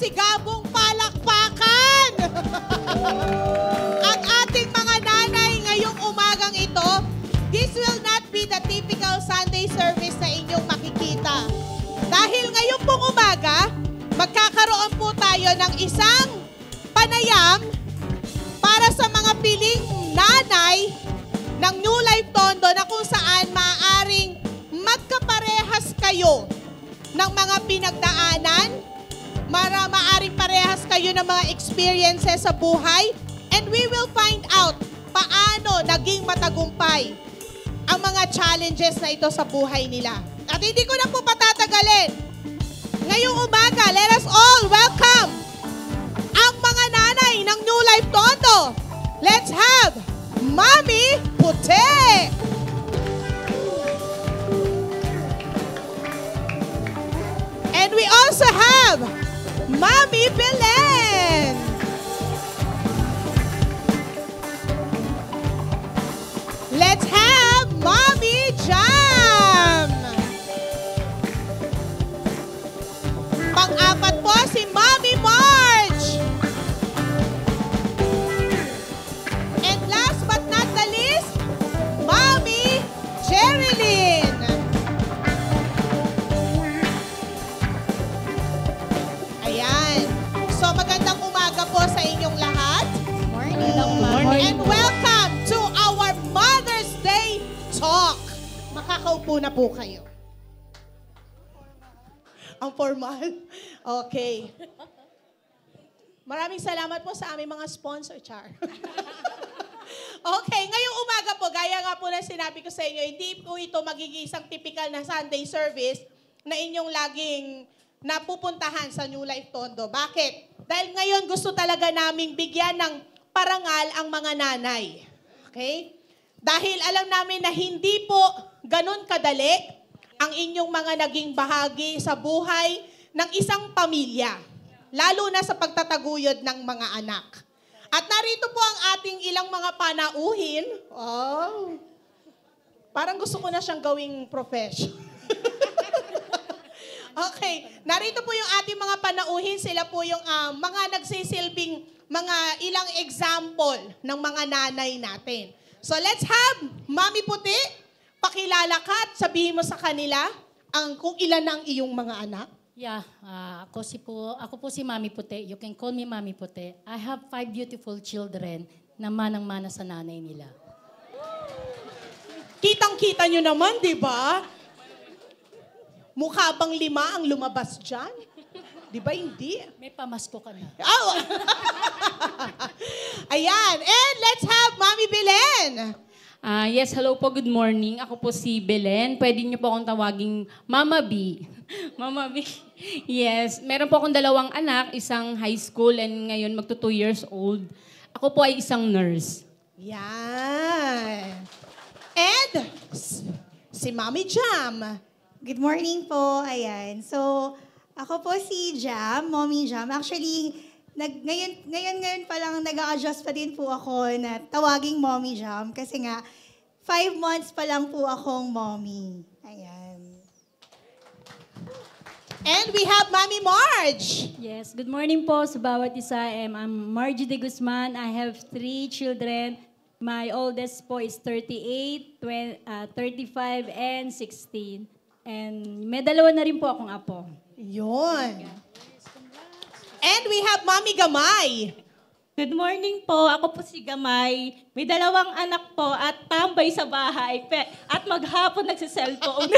masigabong palakpakan! Ang ating mga nanay ngayong umagang ito, this will not be the typical Sunday service na inyong makikita. Dahil ngayong pong umaga, magkakaroon po tayo ng isang panayam para sa mga piling nanay ng New Life Tondo na kung saan maaaring magkaparehas kayo ng mga pinagdaanan, maaaring parehas kayo ng mga experiences sa buhay, and we will find out paano naging matagumpay ang mga challenges na ito sa buhay nila. At hindi ko na po patatagalin. Ngayong umaga, let us all welcome ang mga nanay ng New Life Tondo. Let's have Mami Puti! And we also have Mami Belen! Let's have Mami Jam! Pang-apat po si Mami Marge! And last but not the least, Mami Jerilyn! Ayan. So magandang umaga po sa inyong lahat. Morning. And welcome to our Mother's Day Talk. Makakaupo na po kayo. Ang formal. Okay. Maraming salamat po sa aming mga sponsor, Char. Okay, ngayong umaga po, gaya nga po na sinabi ko sa inyo, hindi po ito magiging isang typical na Sunday service na inyong laging napupuntahan sa New Life Tondo. Bakit? Dahil ngayon gusto talaga naming bigyan ng parangal ang mga nanay. Okay? Dahil alam namin na hindi po ganun kadali ang inyong mga naging bahagi sa buhay ng isang pamilya. Lalo na sa pagtataguyod ng mga anak. At narito po ang ating ilang mga panauhin. Oh, parang gusto ko na siyang gawing profession. Okay, narito po yung ating mga panauhin. Sila po yung mga nagsisilbing mga ilang example ng mga nanay natin. So let's have Mami Puti. Pakilala ka at sabihin mo sa kanila kung ilan ang iyong mga anak. Yeah, ako po si Mami Puti. You can call me Mami Puti. I have 5 beautiful children na manang-mana sa nanay nila. Kitang-kita nyo naman, di ba? Mukha bang 5 ang lumabas dyan? Di ba hindi? May pamasko ka na. Oh. Ayan. And let's have Mami Belen. Yes, hello po, good morning. Ako po si Belen. Pwede niyo po akong tawaging Mama B. Mama B. Yes, meron po akong 2 anak, isang high school and ngayon magto 2 years old. Ako po ay isang nurse. Yan. And si Mami Jam. Good morning po. Ayan. So, ako po si Jam, Mommy Jam. Actually, ngayon pa lang nag-a-adjust pa din po ako na tawaging Mommy Jam kasi nga 5 months pa lang po akong mommy. Ayan. And we have Mami Marge. Yes, good morning po sa bawat isa. I'm Margie de Guzman. I have 3 children. My oldest po is 38, 35, and 16. And may 2 na rin po akong apo. Yun. And we have Mami Gamay. Good morning po. Ako po si Gamay. May 2 anak po at tambay sa bahay. At maghapon nagsiselfone.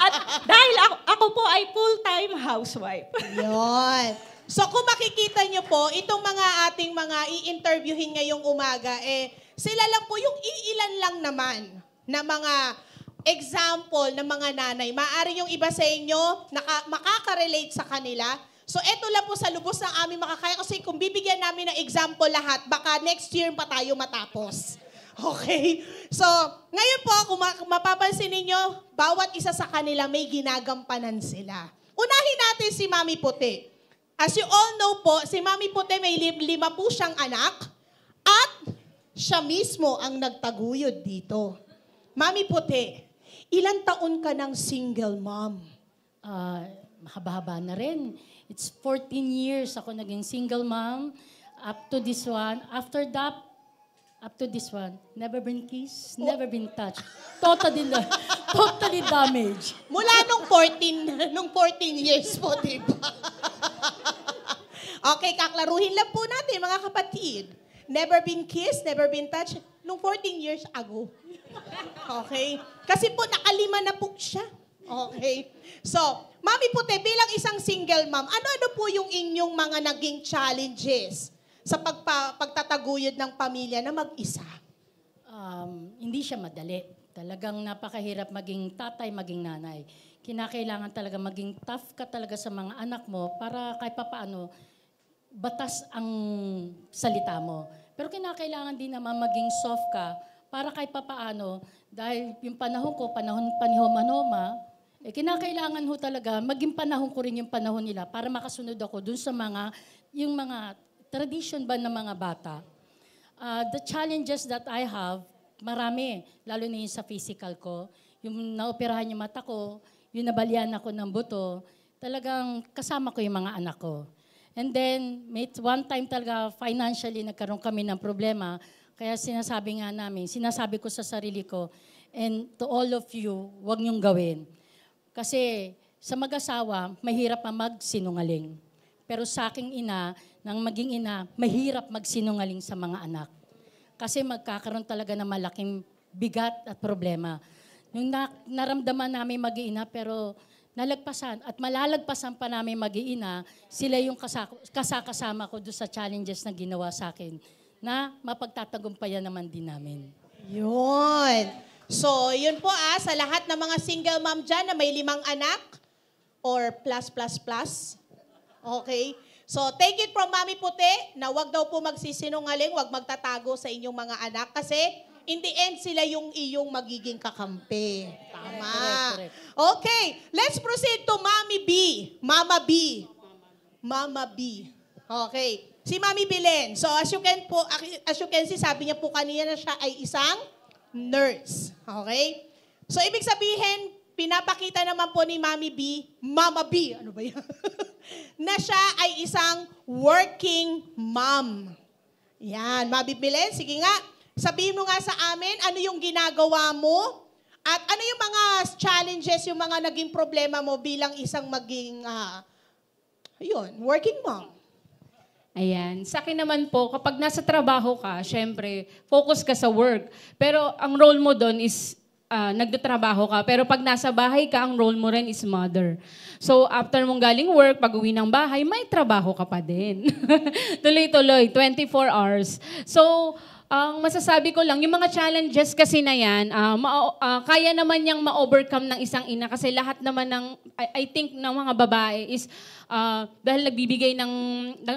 At dahil ako po ay full-time housewife. Yun. So kung makikita nyo po, itong mga ating mga i-interviewin ngayong umaga, sila lang po yung iilan lang naman na mga example ng mga nanay. Maaari yung iba sa inyo, makaka-relate sa kanila. So, eto lang po sa lubos ng aming makakaya. Kasi kung bibigyan namin ng example lahat, baka next year pa tayo matapos. Okay? So, ngayon po, kung mapapansin ninyo, bawat isa sa kanila may ginagampanan sila. Unahin natin si Mami Puti. As you all know po, si Mami Puti may 5 po siyang anak at siya mismo ang nagtaguyod dito. Mami Puti, ilang taon ka ng single mom? mahaba-haba na rin. It's 14 years ako naging single mom up to this one. After that, up to this one, never been kissed, never been touched. Totally damaged. Mula nung 14 years po, di ba? Okay, kaklaruhin lang po natin, mga kapatid. Never been kissed, never been touched, nung 14 years ago. Okay? Kasi po, nakalima na po siya. Okay? So, Mami Puti, bilang isang single mom, ano-ano po yung inyong mga naging challenges sa pagtataguyod ng pamilya na mag-isa? Hindi siya madali. Talagang napakahirap maging tatay, maging nanay. Kinakailangan talaga maging tough ka talaga sa mga anak mo para kahit papaano, batas ang salita mo. Pero kinakailangan din naman maging soft ka para kahit papaano, dahil yung panahon ko, panahon panihoma-noma, kinakailangan ho talaga, maging panahon ko rin yung panahon nila para makasunod ako dun sa yung mga tradition ba ng mga bata. The challenges that I have, marami, lalo na yung sa physical ko. Yung naoperahan yung mata ko, yung nabalian ako ng buto, talagang kasama ko yung mga anak ko. And then, one time talaga financially nagkaroon kami ng problema. Kaya sinasabi ko sa sarili ko, and to all of you, huwag niyong gawin. Kasi sa mag-asawa, mahirap pa magsinungaling. Pero sa aking nang maging ina, mahirap magsinungaling sa mga anak. Kasi magkakaroon talaga ng malaking bigat at problema. Yung naramdaman namin mag-iina, pero nalagpasan at malalagpasan pa namin mag-iina, sila yung kasama ko doon sa challenges na ginawa sa akin na mapagtatagumpayan naman din namin. Yun. So, yun po sa lahat ng mga single mom dyan na may 5 anak or plus. Okay? So, take it from Mami Puti na wag daw po magsisinungaling, wag magtatago sa inyong mga anak kasi in the end, sila yung iyong magiging kakampi. Tama. Correct. Okay, let's proceed to Mami B. Mama B. Mama B. Okay. Si Mami Belen. So, as you can see, sabi niya po kanina na siya ay isang nurse. Okay? So, ibig sabihin, pinapakita naman po ni Mami B, Mama B, ano ba yan? na siya ay isang working mom. Yan. Mami Belen, sige nga. Sabihin mo nga sa amin, ano yung ginagawa mo? At ano yung mga challenges, yung mga naging problema mo bilang isang maging, working mom? Ayan. Sa akin naman po, kapag nasa trabaho ka, syempre, focus ka sa work. Pero ang role mo doon is nagtatrabaho ka. Pero pag nasa bahay ka, ang role mo rin is mother. So, after mong galing work, pag uwi ng bahay, may trabaho ka pa din. Tuloy-tuloy, 24 hours. So, ang masasabi ko lang, yung mga challenges kasi na yan, kaya naman niyang ma-overcome ng isang ina kasi lahat naman I think ng mga babae is dahil nagbibigay ng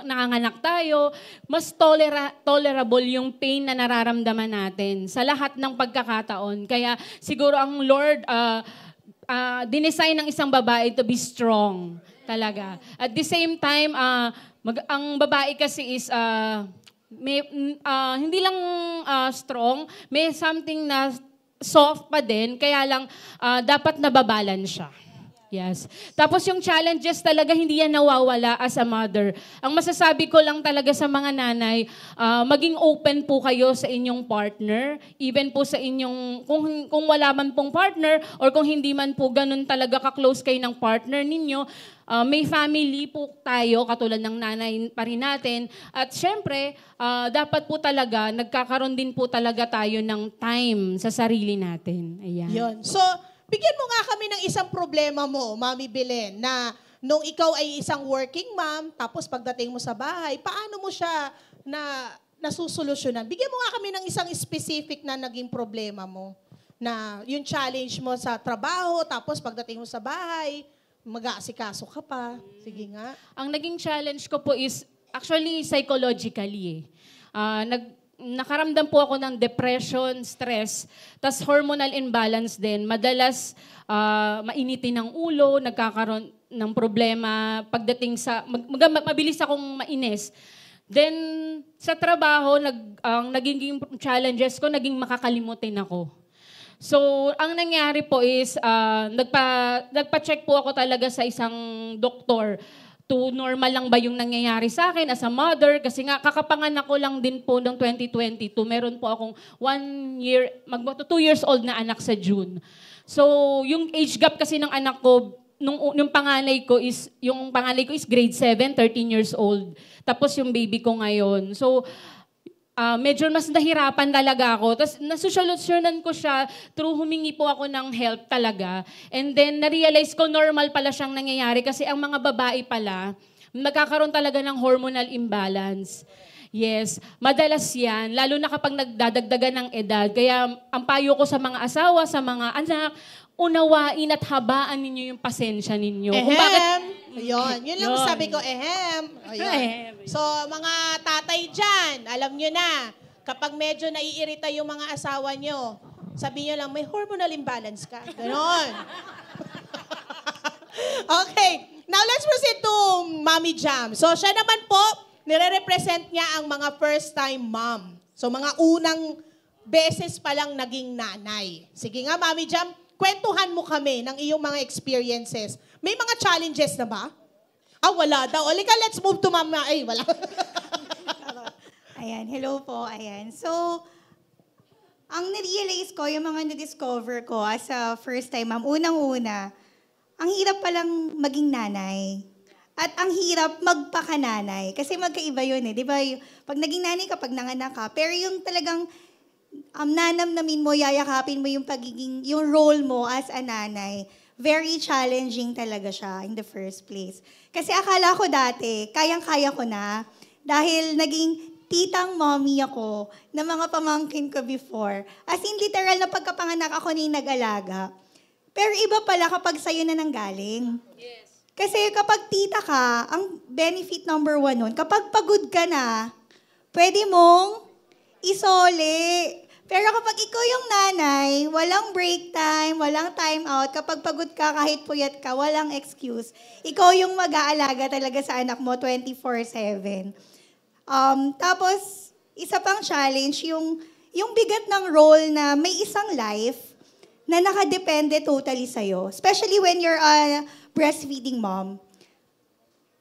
nanganganak tayo, mas tolerable yung pain na nararamdaman natin sa lahat ng pagkakataon. Kaya siguro ang Lord dinesign ng isang babae to be strong talaga. At the same time, ang babae kasi is hindi lang strong, may something na soft pa din, kaya lang dapat nababalance siya. Yes. Tapos yung challenges talaga hindi yan nawawala as a mother. Ang masasabi ko lang talaga sa mga nanay, maging open po kayo sa inyong partner, even po sa inyong, kung wala man pong partner or kung hindi man po ganun talaga ka-close kayo ng partner ninyo, may family po tayo, katulad ng nanay pa rin natin. At syempre, dapat po talaga, nagkakaroon din po talaga tayo ng time sa sarili natin. Ayan. Yun. So, bigyan mo nga kami ng isang problema mo, Mami Belen, na nung ikaw ay isang working mom, tapos pagdating mo sa bahay, paano mo siya nasusolusyonan? Bigyan mo nga kami ng isang specific na naging problema mo, na yung challenge mo sa trabaho, tapos pagdating mo sa bahay, mag-aasikaso ka pa. Sige nga. Ang naging challenge ko po is actually psychologically. Nakaramdam po ako ng depression, stress, tas hormonal imbalance din. Madalas mainitin ng ulo, nagkakaroon ng problema pagdating sa mabilis akong mainis. Then sa trabaho, ang naging challenges ko, naging makakalimutin ako. So, ang nangyari po is, nagpa-check po ako talaga sa isang doktor to normal lang ba yung nangyayari sa akin as a mother. Kasi nga, kakapanganak ko lang din po ng 2022. Meron po akong 1 year, 2 years old na anak sa June. So, yung age gap kasi ng anak ko, yung panganay ko is grade 7, 13 years old. Tapos yung baby ko ngayon. So, medyo mas nahirapan talaga ako. Tapos nasusolusyonan ko siya through humingi po ako ng help talaga. And then na-realize ko normal pala siyang nangyayari kasi ang mga babae pala, magkakaroon talaga ng hormonal imbalance. Yes, madalas yan, lalo na kapag nagdadagdagan ng edad. Kaya ang payo ko sa mga asawa, sa mga anak, unawain at habaan ninyo yung pasensya ninyo. Kung bakit, Ayun, yun lang Yun. sabi ko, Ayun. So, mga tatay dyan, alam nyo na, kapag medyo naiirita yung mga asawa nyo, sabi nyo lang, may hormonal imbalance ka. Ganon. Okay, now let's proceed to Mommy Jam. So, siya naman po, nire-represent niya ang mga first-time mom. So, mga unang beses pa lang naging nanay. Sige nga, Mommy Jam, kwentuhan mo kami ng iyong mga experiences. May mga challenges na ba? Wala daw. Olika, let's move to Mama. Ay, wala. Ayan, hello po. Ayan. So, ang na-realize ko, yung mga na-discover ko as a first time ma'am, unang-una, ang hirap palang maging nanay. At ang hirap magpakananay. Kasi magkaiba yun eh. Di ba? Pag naging nanay ka, pag nanganak ka, pero yung talagang nanamnamin mo, yayakapin mo yung yung role mo as a nanay, very challenging talaga siya in the first place. Kasi akala ko dati, kayang-kaya ko na, dahil naging titang mommy ako ng mga pamangkin ko before. As in, literal na pagkapanganak ako na yung nag-alaga. Pero iba pala kapag sa'yo na nanggaling. Yes. Kasi kapag tita ka, ang benefit number 1 nun, kapag pagod ka na, pwede mong isole. Pero kapag ikaw yung nanay, walang break time, walang time out, kapag pagod ka, kahit puyat ka, walang excuse. Ikaw yung mag-aalaga talaga sa anak mo 24/7. Tapos, isa pang challenge, yung bigat ng role na may isang life na nakadepende totally sa'yo. Especially when you're a breastfeeding mom.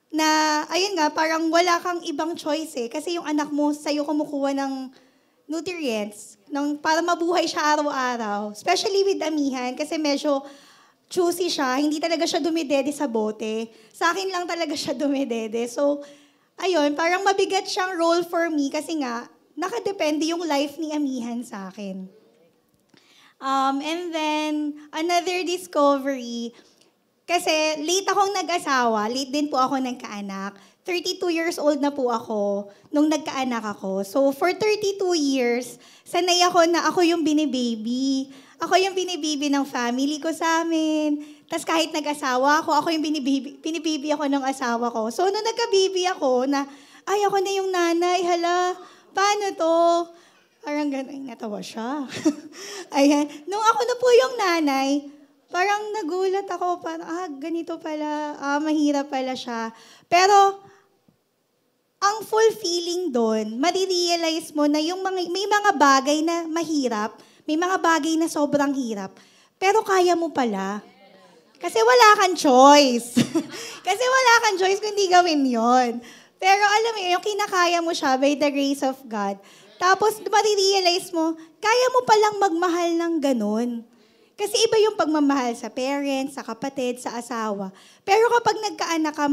Na, ayun nga, parang wala kang ibang choice eh. Kasi yung anak mo, sa'yo kumukuha ng nutrients para mabuhay siya araw-araw. Especially with amihan, kasi medyo choosy siya. Hindi talaga siya dumidede sa bote. Sa akin lang talaga siya dumidede. So, ayun, parang mabigat siyang role for me kasi nga, nakadepende yung life ni amihan sa akin. And then, another discovery, kasi late akong nag-asawa, late din po ako nagkaanak. 32 years old na po ako nung nagkaanak ako. So, for 32 years, sanay ako na ako yung binibaby. Ako yung binibaby ng family ko sa amin. Tapos kahit nag-asawa ako yung binibaby ako ng asawa ko. So, nung nagka-baby ako na, ay, ako na yung nanay, hala, paano to? Parang gano'n, natawa siya. Ayan. Nung ako na po yung nanay, parang nagulat ako, parang, ganito pala, mahirap pala siya. Pero, ang fulfilling doon, marirealize mo na may mga bagay na mahirap, may mga bagay na sobrang hirap, pero kaya mo pala. Kasi wala kang choice. Kasi wala kang choice kung hindi gawin yon. Pero alam mo, yung kinakaya mo siya by the grace of God. Tapos marirealize mo, kaya mo palang magmahal ng ganun. Kasi iba yung pagmamahal sa parents, sa kapatid, sa asawa. Pero kapag nagkaanak ka,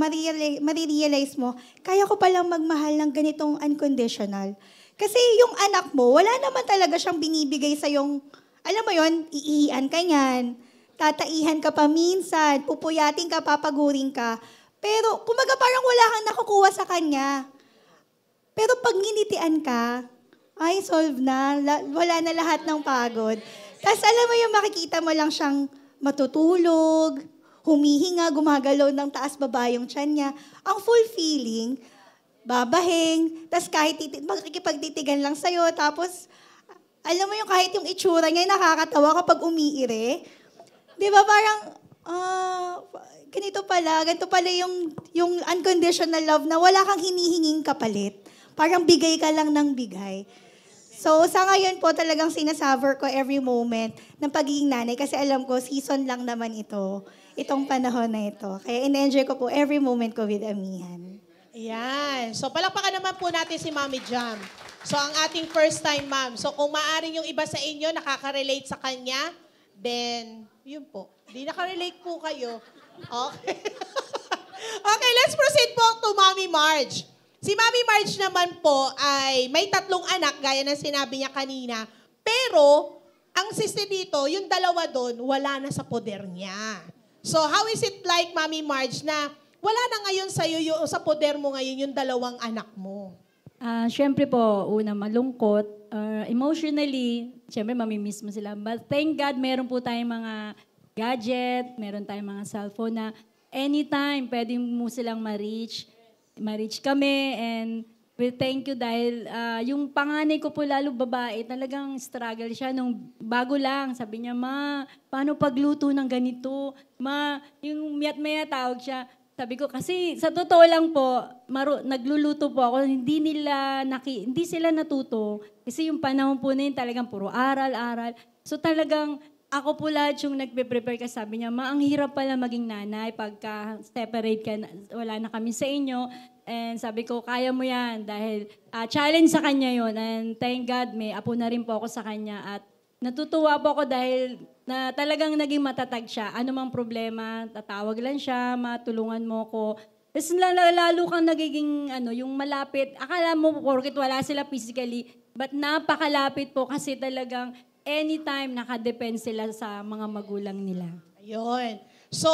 marirealize mo, kaya ko palang magmahal ng ganitong unconditional. Kasi yung anak mo, wala naman talaga siyang binibigay sa yung, alam mo yon, iihian ka niyan, tataihan ka pa minsan, pupuyatin ka, papagurin ka. Pero kumaga parang wala kang nakukuha sa kanya. Pero pag nginitian ka, ay solve na, wala na lahat ng pagod. Tapos alam mo yung makikita mo lang siyang matutulog, humihinga, gumagalaw ng taas-baba yung tiyan niya. Ang fulfilling, babahing, tapos kahit makikipagtitigan lang sa'yo, tapos alam mo yung kahit yung itsura niya, nakakatawa kapag umiire. Di ba parang, ganito pala yung unconditional love na wala kang hinihinging kapalit. Parang bigay ka lang ng bigay. So sa ngayon po talagang sinasavor ko every moment ng pagiging nanay kasi alam ko season lang naman itong panahon na ito. Kaya in-enjoy ko po every moment ko with Amihan. Ayan. So, palakpakan naman po natin si Mami Jam. So, ang ating first time ma'am. So, kung maaring yung iba sa inyo nakaka-relate sa kanya, then, yun po. Di nakarelate po kayo. Okay. Okay, let's proceed po to Mami Marge. Si Mami Marge naman po ay may 3 anak, gaya ng sinabi niya kanina. Pero, ang sister dito, yung 2 doon, wala na sa poder niya. So, how is it like, Mami Marge, na wala na ngayon sa'yo, sa poder mo ngayon, yung 2 anak mo? Siyempre po, una malungkot. Emotionally, siyempre mamimiss mo sila. But thank God, meron po tayong mga gadget, meron tayong mga cellphone na anytime pwede mo silang ma-reach kami. And we thank you dahil yung panganay ko po lalo babae, talagang struggle siya nung bago lang. Sabi niya, ma, paano pagluto ng ganito? Ma, yung miyat-maya tawag siya. Sabi ko, kasi sa totoo lang po, nagluluto po ako, hindi sila natuto. Kasi yung panahon po na yun talagang puro aral. So talagang ako po lahat yung nagpe-prepare kasi sabi niya, ma, ang hirap pala maging nanay pagka separate ka, wala na kami sa inyo. And sabi ko, kaya mo yan dahil challenge sa kanya yon. And thank God, may apo na rin po ako sa kanya at natutuwa po ako dahil na talagang naging matatag siya. Ano mang problema, tatawag lang siya, matulungan mo ko. Tapos lalo kang nagiging yung malapit. Akala mo, porket wala sila physically, but napakalapit po kasi talagang anytime nakadepend sila sa mga magulang nila. Ayun. So,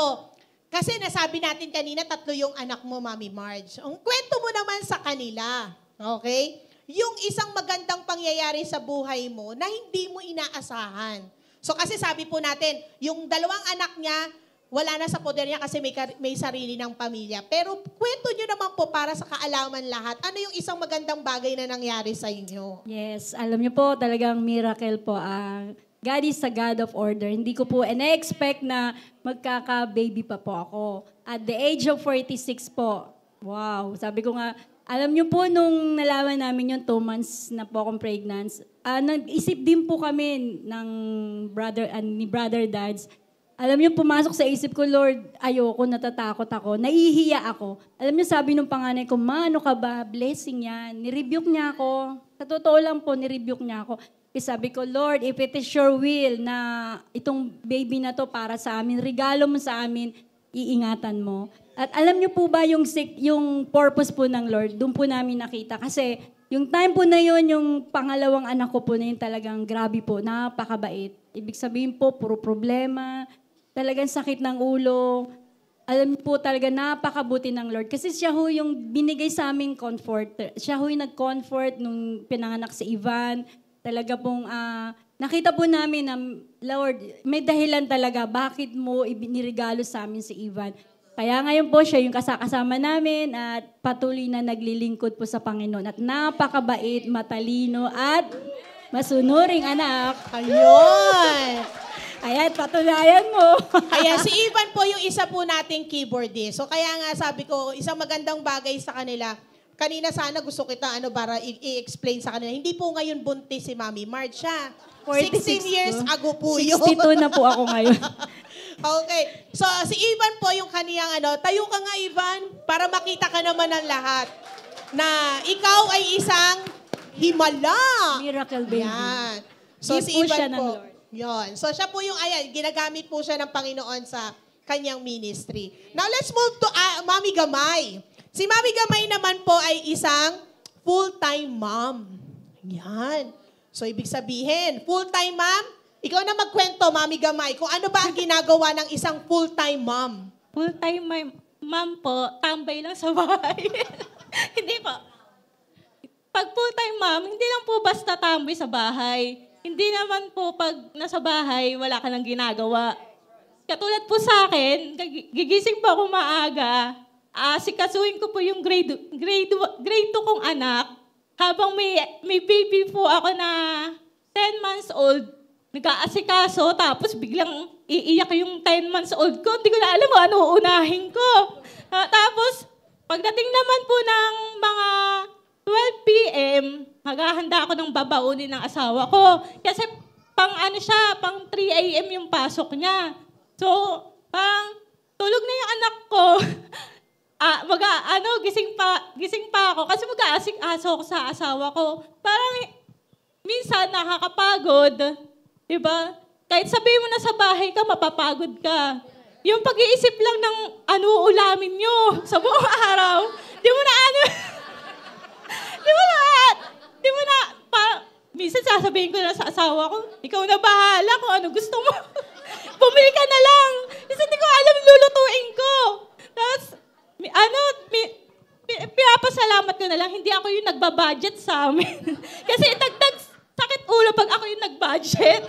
kasi nasabi natin kanina, 3 yung anak mo, Mami Marge. Ang kwento mo naman sa kanila, okay? Yung isang magandang pangyayari sa buhay mo na hindi mo inaasahan. So kasi sabi po natin, yung 2 anak niya, wala na sa poder niya kasi may sarili ng pamilya. Pero kwento nyo naman po para sa kaalaman lahat, ano yung isang magandang bagay na nangyari sa inyo? Yes, alam niyo po, talagang miracle po. God is a God of order. Hindi ko po na-expect na magkaka-baby pa po ako. At the age of 46 po, wow, sabi ko nga, alam niyo po, nung nalaman namin yung 2 months na po akong pregnant, nag-isip din po kami ni Brother Dads. Alam niyo, pumasok sa isip ko, Lord, ayoko, natatakot ako, nahihiya ako. Alam niyo, sabi nung panganay ko, ma, ano ka ba? Blessing yan. Nirebuke niya ako. Sa totoo lang po, nirebuke niya ako. Kasi sabi ko, Lord, if it is your will na itong baby na to para sa amin, regalo mo sa amin, iingatan mo. At alam niyo po ba yung purpose po ng Lord, doon po namin nakita. Kasi yung time po na yun, yung pangalawang anak ko po na yun talagang grabe po, napakabait. Ibig sabihin po, puro problema, talagang sakit ng ulo. Alam niyo po talaga, napakabuti ng Lord. Kasi siya ho yung binigay sa aming comfort. Siya ho yung nag-comfort nung pinanganak si Ivan. Talaga pong nakita po namin na, Lord, may dahilan talaga bakit mo inirigalo sa amin si Ivan. Kaya ngayon po siya yung kasama namin at patuloy na naglilingkod po sa Panginoon. At napakabait, matalino at masunuring anak. Ayun! Ayan, patunayan mo. Ayan, si Ivan po yung isa po nating keyboardist. So kaya nga sabi ko, isang magandang bagay sa kanila. Kanina sana gusto kita para i-explain sa kanila. Hindi po ngayon buntis si Mami Marge siya. 16 years ago po yun. 62 na po ako ngayon. Okay. So, si Ivan po yung kaniyang tayo ka nga, Ivan, para makita ka naman ng lahat na ikaw ay isang himala. Miracle baby. Yan. So, Gift si po Ivan siya ng po. Lord. Yon. So, siya po yung, ginagamit po siya ng Panginoon sa kanyang ministry. Now, let's move to Mami Gamay. Si Mami Gamay naman po ay isang full-time mom. Yan. So, ibig sabihin, full-time mom, ikaw na magkwento, Mami Gamay, kung ano ba ang ginagawa ng isang full-time mom? Full-time mom po, tambay lang sa bahay. Hindi po. Pag full-time mom, hindi lang po basta tambay sa bahay. Hindi naman po pag nasa bahay, wala ka nang ginagawa. Katulad po sa akin, gigising po ako maaga, sikasuhin ko po yung grade 2 kong anak, habang may baby po ako na 10 months old, nag-aasikaso, tapos biglang iiyak yung 10 months old ko. Hindi ko na alam kung ano uunahin ko. Tapos, pagdating naman po ng mga 12 p.m., maghahanda ako ng babaunin ng asawa ko. Kasi pang 3 a.m. yung pasok niya. So, tulog na yung anak ko. Gising pa ako kasi mag-aasik-aso ako sa asawa ko. Parang minsan nakakapagod, 'di ba? Kahit sabihin mo na sa bahay ka, mapapagod ka. Yung pag-iisip lang ng ulamin nyo sa buong araw, di mo na, minsan sasabihin ko na sa asawa ko, ikaw na bahala kung ano gusto mo. Bumili ka na lang. Kasi hindi ko alam yung lulutuin ko. Tapos, pinapasalamat ko na lang, hindi ako yung nagbabudget sa amin. Kasi dagdag sakit ulo pag ako yung nagbudget.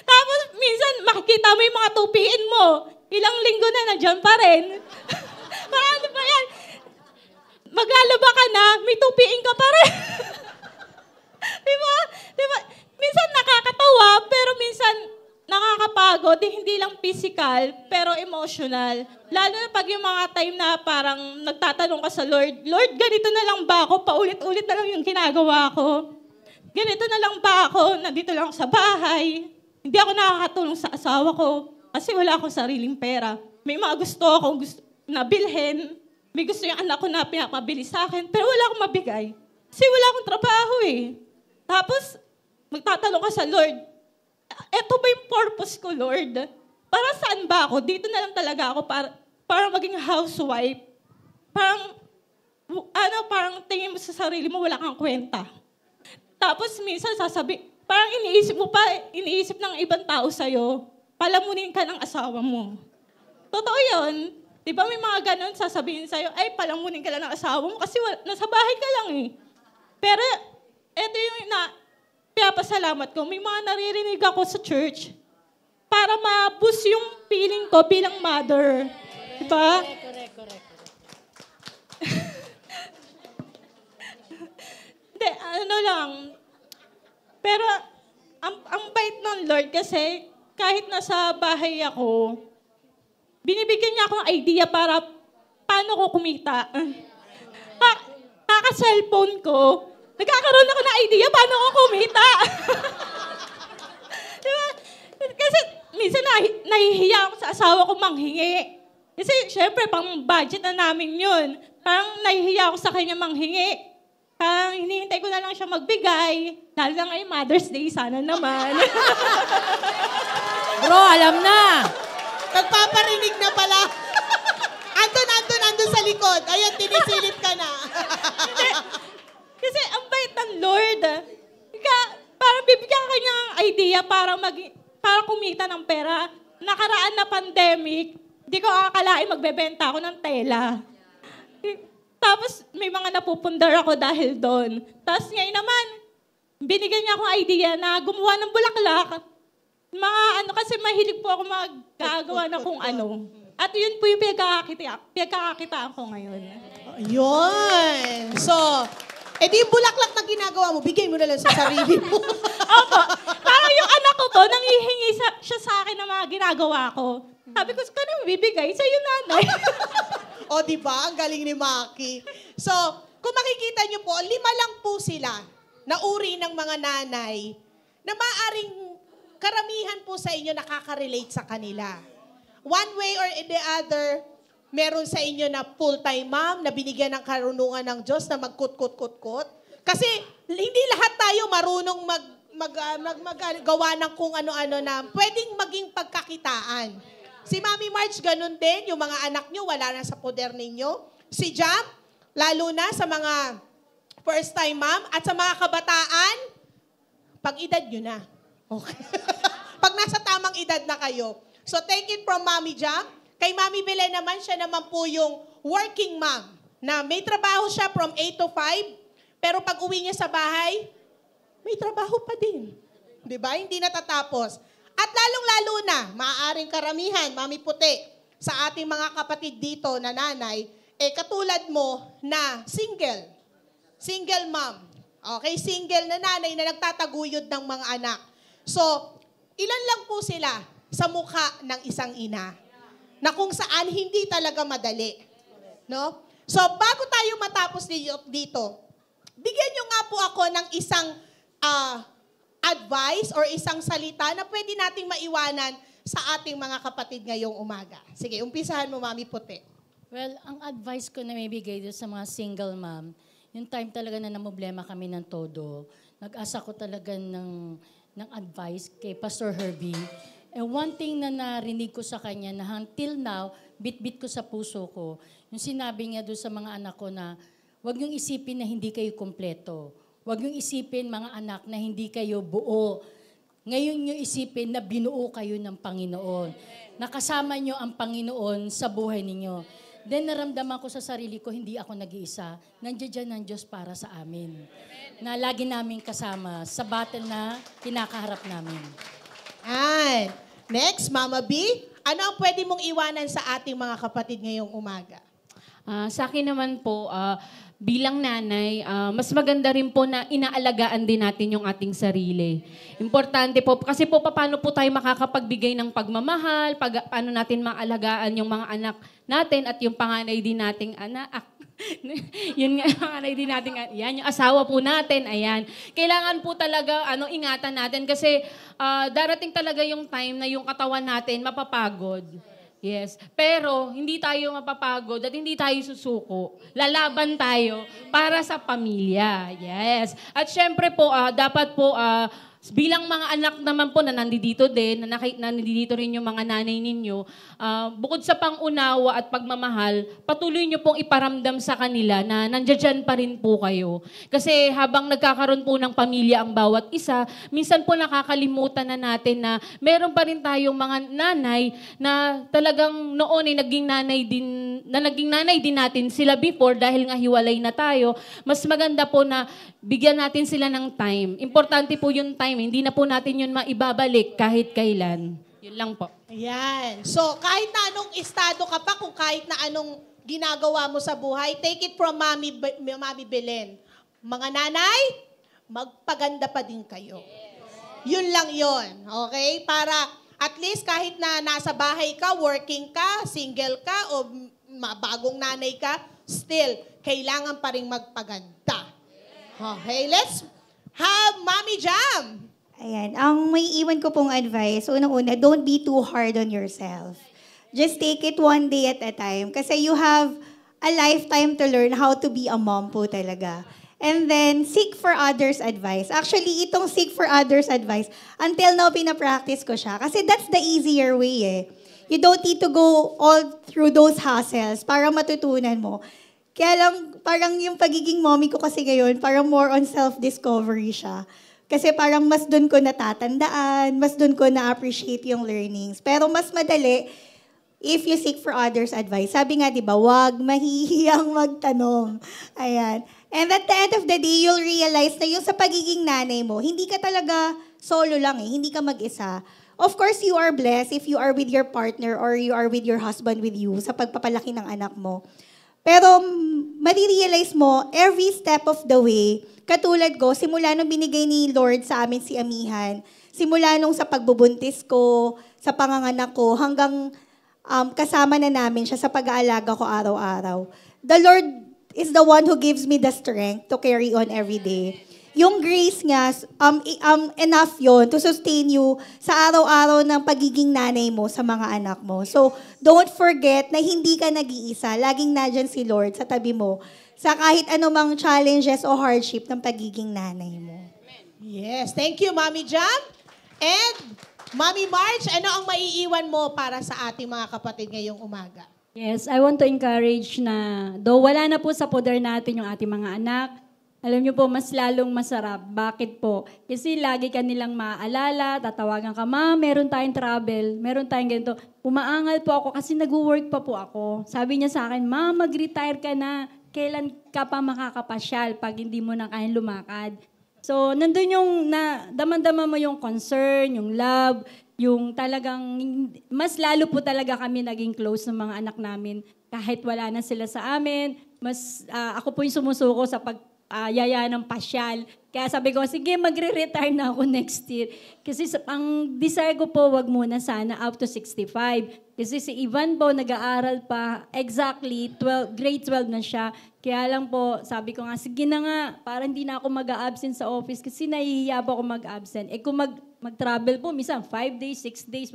Tapos, minsan, makikita mo yung mga tupiin mo. Ilang linggo na, nandiyan pa rin. Parang ano ba yan? Maglalaba ka na, may tupiin ka pa rin. Diba? Minsan nakakatawa, pero minsan nakakapagod. Hindi lang physical, pero emotional. Lalo na pag yung mga time na parang nagtatanong ka sa Lord, Lord, ganito na lang ba ako? Paulit-ulit na lang yung ginagawa ko. Ganito na lang ba ako? Nandito lang sa bahay. Hindi ako nakakatulong sa asawa ko kasi wala akong sariling pera. May mga gusto akong na bilhin. May gusto yung anak ko na pinapabili sa akin, pero wala akong mabigay. Kasi wala akong trabaho eh. Tapos, magtatanong ka sa Lord, eto ba yung purpose ko, Lord? Para saan ba ako? Dito na lang talaga ako para maging housewife. Parang tingin mo sa sarili mo, wala kang kwenta. Tapos minsan parang iniisip ng ibang tao sa'yo, palamunin ka ng asawa mo. Totoo yun. Di ba may mga ganun sasabihin sa'yo, ay palamunin ka lang ng asawa mo kasi nasa bahay ka lang eh. Pero ito yung pinapasalamat ko. May mga naririnig ako sa church para ma-boost yung feeling ko bilang mother. Di ba? Correct. Hindi, Pero, ang bait ng Lord kasi, kahit nasa bahay ako, binibigyan niya ako ng idea para paano ko kumita. Kaka-cellphone ko, nagkakaroon ako ng idea paano ko kumita. Diba? Kasi minsan nahihiya ako sa asawa ko manghingi. Kasi syempre, pang budget na namin yun. Parang nahihiya ako sa kanya manghingi. Parang hinihintay ko na lang siya magbigay. Lalo na ngayon, Mother's Day, sana naman. Bro, alam na. Nagpaparinig na pala. Andun sa likod. Ayan, tinisilip ka na. Kasi ang bait ng Lord. Parang bibigyan ka niya ng idea para kumita ng pera. Nakaraan na pandemic, hindi ko akalain magbebenta ako ng tela. Tapos may mga napupundar ako dahil doon. Tapos ngayon naman, binigyan niya akong idea na gumawa ng bulaklak. Kasi mahilig po ako maggagawa na kung ano. At yun po yung pinagkakakitaan ko ngayon. Yun. So, di yung bulaklak na ginagawa mo, bigay mo na lang sa sarili mo. Opo. Parang yung anak ko po, nanghihingi siya sa akin ng mga ginagawa ko. Sabi ko, kano bibigay? Sa'yo, nanay. O, di ba? Ang galing ni Maki. So, kung makikita niyo po, 5 lang po sila na uri ng mga nanay na maaring karamihan po sa inyo nakaka-relate sa kanila. One way or the other, meron sa inyo na full-time mom na binigyan ng karunungan ng Diyos na magkut-kut-kut-kut. Kasi hindi lahat tayo marunong gawa ng kung ano-ano na pwedeng maging pagkakitaan. Si Mami March, ganun din. Yung mga anak nyo, wala na sa poder ninyo. Si Jam, lalo na sa mga first-time mom at sa mga kabataan, pag-edad nyo na. Okay. Pag nasa tamang edad na kayo. So, take it from Mami Jam. Kay Mami Belen naman, siya naman po yung working mom na may trabaho siya from 8 to 5, pero pag uwi niya sa bahay, may trabaho pa din. Diba? Hindi natatapos. At lalong-lalo na, maaaring karamihan, Mami Puti, sa ating mga kapatid dito na nanay, katulad mo na single. Single mom. Okay? Single na nanay na nagtataguyod ng mga anak. So, ilan lang po sila sa mukha ng isang ina na kung saan hindi talaga madali. No? So, bago tayo matapos dito, bigyan nyo nga po ako ng isang advice or isang salita na pwede nating maiwanan sa ating mga kapatid ngayong umaga. Sige, umpisahan mo, Mami Puti. Well, ang advice ko na may bigay doon sa mga single mom, yung time talaga na namblema kami ng todo, nag-asa ko talaga ng advice kay Pastor Herbie. And one thing na narinig ko sa kanya na until now, bit-bit ko sa puso ko, yung sinabi niya doon sa mga anak ko na huwag niyong isipin na hindi kayo kumpleto. Huwag niyong isipin, mga anak, na hindi kayo buo. Ngayon niyo isipin na binuo kayo ng Panginoon. Nakasama niyo ang Panginoon sa buhay ninyo. Then naramdaman ko sa sarili ko, hindi ako nag-iisa. Nandiyan dyan ang Diyos para sa amin. Na lagi namin kasama sa battle na kinakaharap namin. And next, Mama B, ano ang pwede mong iwanan sa ating mga kapatid ngayong umaga? Sa akin naman po, bilang nanay, mas maganda rin po na inaalagaan din natin yung ating sarili. Importante po, kasi po paano po tayo makakapagbigay ng pagmamahal, paano natin maalagaan yung mga anak natin at yung panganay din nating anak. Yun nga, panganay din nating, yan, yung asawa po natin, ayan. Kailangan po talaga, ingatan natin kasi darating talaga yung time na yung katawan natin mapapagod. Yes. Pero hindi tayo mapapagod at hindi tayo susuko. Lalaban tayo para sa pamilya. Yes. At syempre po, dapat po, bilang mga anak naman po na nandito din, na nandito rin yung mga nanay ninyo, bukod sa pangunawa at pagmamahal, patuloy nyo pong iparamdam sa kanila na nandiyan pa rin po kayo. Kasi habang nagkakaroon po ng pamilya ang bawat isa, minsan po nakakalimutan na natin na meron pa rin tayong mga nanay na talagang noon ay naging nanay din natin sila before dahil nga hiwalay na tayo. Mas maganda po na bigyan natin sila ng time. Importante po yung time. Hindi na po natin yun maibabalik kahit kailan. Yun lang po. Ayan. So, kahit na anong estado ka pa, kung kahit na anong ginagawa mo sa buhay, take it from Mami Belen. Mga nanay, magpaganda pa din kayo. Yun lang yun. Okay? Para at least kahit na nasa bahay ka, working ka, single ka, o bagong nanay ka, still, kailangan pa rin magpaganda. Okay, let's have Mami Jam. Ayan, ang may iwan ko pong advice, unang-una, don't be too hard on yourself. Just take it one day at a time. Kasi you have a lifetime to learn how to be a mom po talaga. And then, seek for others' advice. Actually, itong seek for others' advice, until now, pinapractice ko siya. Kasi that's the easier way eh. You don't need to go all through those hassles para matutunan mo. Kaya lang, parang yung pagiging mommy ko kasi ngayon, parang more on self-discovery siya. Kasi parang mas doon ko natatandaan, mas doon ko na-appreciate yung learnings. Pero mas madali, if you seek for others' advice. Sabi nga, di ba, wag mahihiyang magtanong. Ayan. And at the end of the day, you'll realize na yung sa pagiging nanay mo, hindi ka talaga solo lang eh, hindi ka mag-isa. Of course, you are blessed if you are with your partner or you are with your husband with you sa pagpapalaki ng anak mo. Pero marirealize mo, every step of the way, katulad ko, simula nung binigay ni Lord sa amin si Amihan, simula nung sa pagbubuntis ko, sa panganganak ko, hanggang kasama na namin siya sa pag-aalaga ko araw-araw. The Lord is the one who gives me the strength to carry on every day. Yung grace niya, enough yon to sustain you sa araw-araw ng pagiging nanay mo sa mga anak mo. So, don't forget na hindi ka nag-iisa. Laging nandyan si Lord sa tabi mo sa kahit anumang challenges o hardship ng pagiging nanay mo. Yes. Thank you, Mami Jam. And, Mami March, ano ang maiiwan mo para sa ating mga kapatid ngayong umaga? Yes, I want to encourage na, though wala na po sa poder natin yung ating mga anak, alam niyo po, mas lalong masarap. Bakit po? Kasi lagi ka nilang maaalala, tatawagan ka, Ma, meron tayong travel, meron tayong ganito. Umaangal po ako kasi nag-work pa po ako. Sabi niya sa akin, Ma, mag-retire ka na. Kailan ka pa makakapasyal pag hindi mo na kayang lumakad? So, nandun yung, daman-dama mo yung concern, yung love, yung talagang, mas lalo po talaga kami naging close ng mga anak namin. Kahit wala na sila sa amin, mas, ako po yung sumusuko sa yaya ng pasyal. Kaya sabi ko, sige, magre-retire na ako next year. Kasi ang desire ko po, wag muna sana up to 65. Kasi si Ivan po, nag-aaral pa, exactly, grade 12 na siya. Kaya lang po, sabi ko nga, sige na nga, para hindi na ako mag-a-absent sa office kasi nahihiya po ako mag-absent. Eh kung mag-travel po, minsan 5 days, 6 days,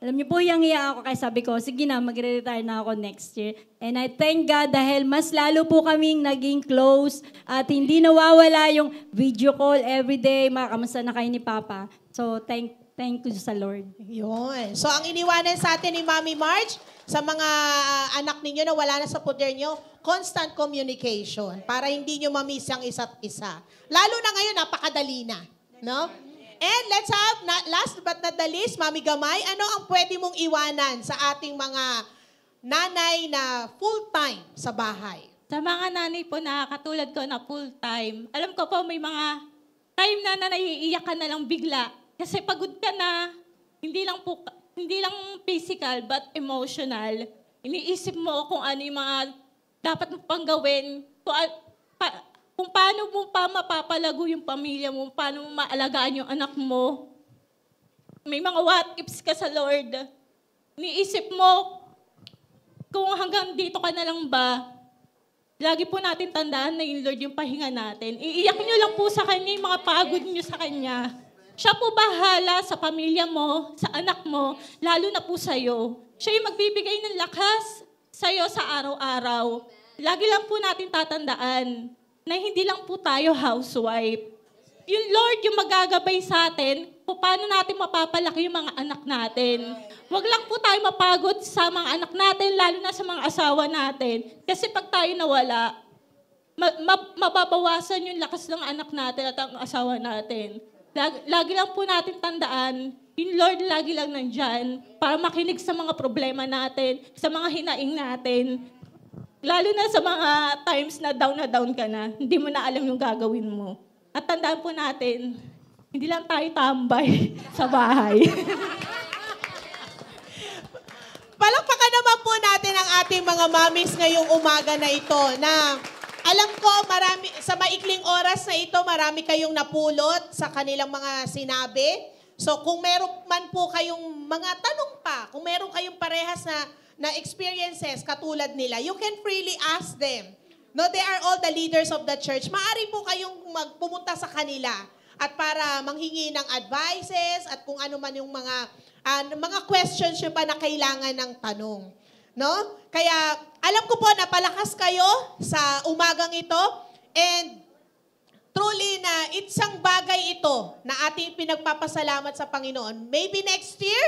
alam niyo po, hiya ako kaya sabi ko, sige na, magre-retire na ako next year. And I thank God dahil mas lalo po kaming naging close at hindi nawawala yung video call everyday, kamusta na kayo ni Papa. So, thank you sa Lord. Yun. So, ang iniwanan sa atin ni Mami Marge, sa mga anak ninyo na wala na sa poder nyo, constant communication para hindi nyo mamiss ang isa't isa. Lalo na ngayon, napakadali na. No? And let's have, last but not the least, Mami Gamay, ano ang pwede mong iwanan sa ating mga nanay na full-time sa bahay? Sa mga nanay po na katulad ko na full-time, alam ko po may mga time na naiiyak ka na lang bigla. Kasi pagod ka na, hindi lang physical but emotional. Iniisip mo kung ano yung mga dapat mo pang gawin, kung paano mo pa mapapalago yung pamilya mo, paano mo maalagaan yung anak mo. May mga what ifs ka sa Lord. Iniisip mo, kung hanggang dito ka na lang ba, lagi po natin tandaan na yung Lord yung pahinga natin. Iiyak nyo lang po sa Kanya yung mga pagod nyo sa Kanya. Siya po bahala sa pamilya mo, sa anak mo, lalo na po sa'yo. Siya yung magbibigay ng lakas sa'yo sa araw-araw. Lagi lang po natin tatandaan na hindi lang po tayo housewife. Yung Lord yung magagabay sa atin kung paano natin mapapalaki yung mga anak natin. Huwag lang po tayo mapagod sa mga anak natin, lalo na sa mga asawa natin. Kasi pag tayo nawala, mababawasan yung lakas ng anak natin at ang asawa natin. Lagi lang po natin tandaan, yung Lord lagi lang nandyan para makinig sa mga problema natin, sa mga hinaing natin. Lalo na sa mga times na down ka na, hindi mo na alam yung gagawin mo. At tandaan po natin, hindi lang tayo tambay sa bahay. Palakpakan naman po natin ang ating mga mamis ngayong umaga na ito na alam ko sa maikling oras na ito, marami kayong napulot sa kanilang mga sinabi. So kung meron man po kayong mga tanong pa, kung meron kayong parehas na experiences katulad nila, you can freely ask them. No, they are all the leaders of the church. Maari po kayong magpumunta sa kanila at para manghingi ng advices at kung ano man yung mga questions nyo pa na kailangan ng tanong. No? Kaya alam ko po na palakas kayo sa umagang ito and truly na isang bagay ito na ating pinagpapasalamat sa Panginoon. Maybe next year,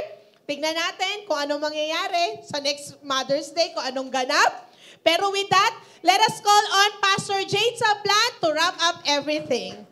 tignan natin kung anong mangyayari sa next Mother's Day, kung anong ganap. Pero with that, let us call on Pastor Jade Sablan to wrap up everything.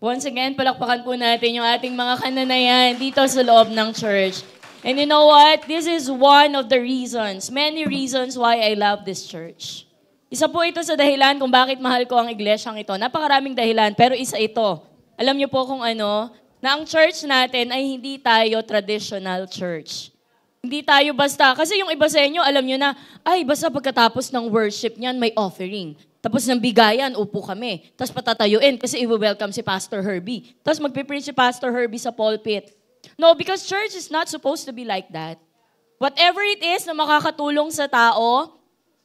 Once again, palakpakan po natin yung ating mga kananayan dito sa loob ng church. And you know what? This is one of the reasons, many reasons why I love this church. Isa po ito sa dahilan kung bakit mahal ko ang iglesyang ito. Napakaraming dahilan, pero isa ito. Alam niyo po kung ano, na ang church natin ay hindi tayo traditional church. Hindi tayo basta, kasi yung iba sa inyo, alam niyo na, ay basta pagkatapos ng worship niyan, may offering. Tapos ng bigayan, upo kami. Tapos patatayuin kasi i-welcome si Pastor Herbie. Tapos magpipreach si Pastor Herbie sa pulpit. No, because church is not supposed to be like that. Whatever it is na makakatulong sa tao,